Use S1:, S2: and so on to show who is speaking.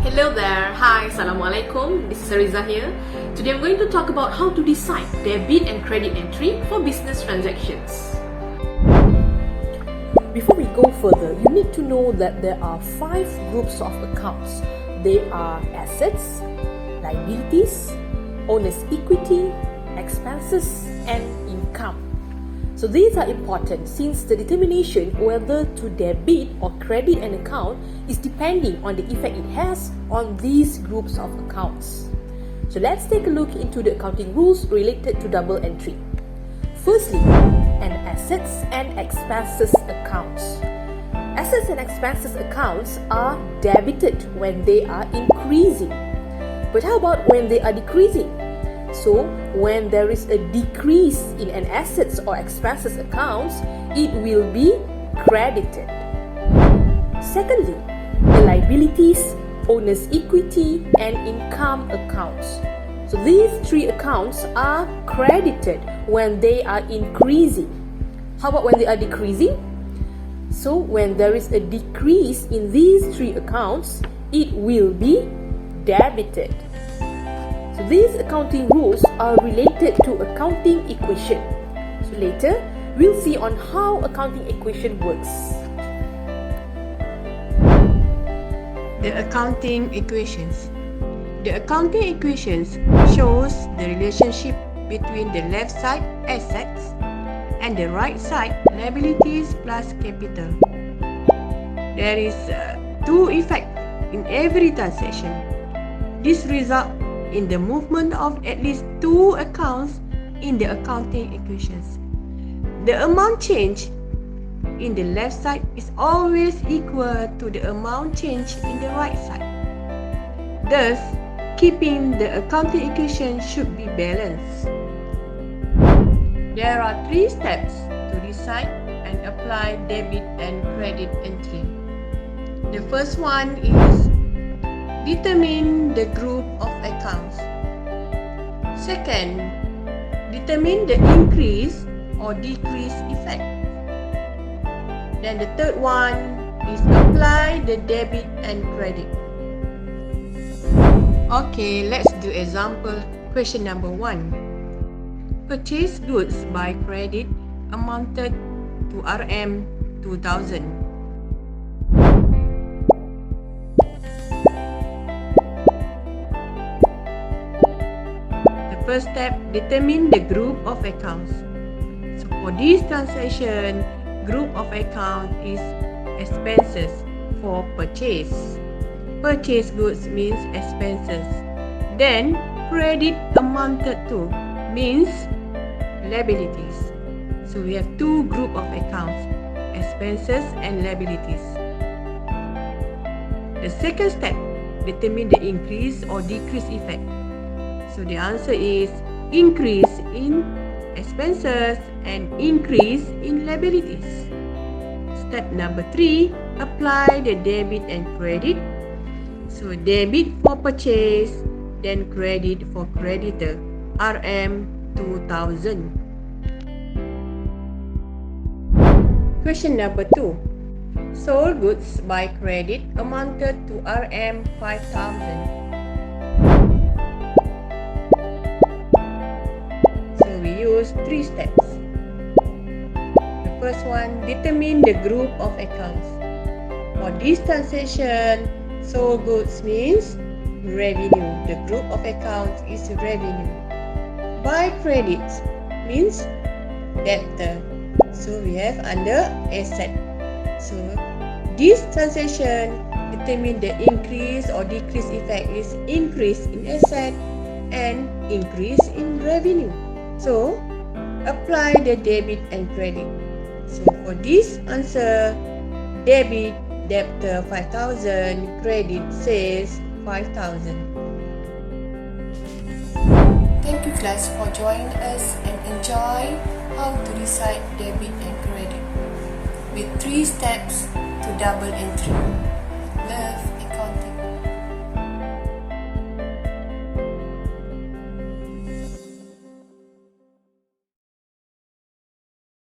S1: Hello there, hi, Assalamualaikum, this is Ariza here. Today I'm going to talk about how to decide debit and credit entry for business transactions.
S2: Before we go further, you need to know that there are 5 groups of accounts. They are assets, liabilities, owner's equity, expenses, and income. So these are important since the determination whether to debit or credit an account is depending on the effect it has on these groups of accounts. So let's take a look into the accounting rules related to double entry. Firstly, an assets and expenses accounts. Assets and expenses accounts are debited when they are increasing. But how about when they are decreasing? So, when there is a decrease in an assets or expenses accounts, it will be credited. Secondly, the liabilities, owner's equity, and income accounts. So these 3 accounts are credited when they are increasing. How about when they are decreasing? So when there is a decrease in these 3 accounts, it will be debited. So these accounting rules are related to accounting equation. So later, we'll see on how accounting equation works.
S3: The accounting equations. The accounting equations shows the relationship between the left side assets and the right side liabilities plus capital. There is 2 effects in every transaction. This results in the movement of at least 2 accounts in the accounting equations. The amount change in the left side is always equal to the amount change in the right side. Thus, keeping the accounting equation should be balanced. There are 3 steps to decide and apply debit and credit entry. The first one is determine the group of accounts. Second, determine the increase or decrease effect. Then the third one is apply the debit and credit. Okay, let's do example. Question number 1. Purchase goods by credit amounted to Rm 2,000. The first step, determine the group of accounts. So for this transaction, group of account is expenses for purchase. Purchase goods means expenses. Then credit amounted to means liabilities. So we have 2 group of accounts, expenses and liabilities. The second step, determine the increase or decrease effect. So the answer is increase in expenses and increase in liabilities. Step number 3, apply the debit and credit. So debit for purchase, then credit for creditor, Rm 2,000. Question number 2. Sold goods by credit amounted to Rm 5,000. So we use 3 steps. The first one, determine the group of accounts. For this transaction, sold goods means revenue. The group of accounts is revenue. Buy credit means debtor. So we have under asset. So this transaction determine the increase or decrease effect is increase in asset and increase in revenue. So apply the debit and credit. So for this answer, debit debtor 5,000, credit sales 5,000.
S4: Thank you class for joining us and enjoy how to decide debit and credit with 3 steps to double entry.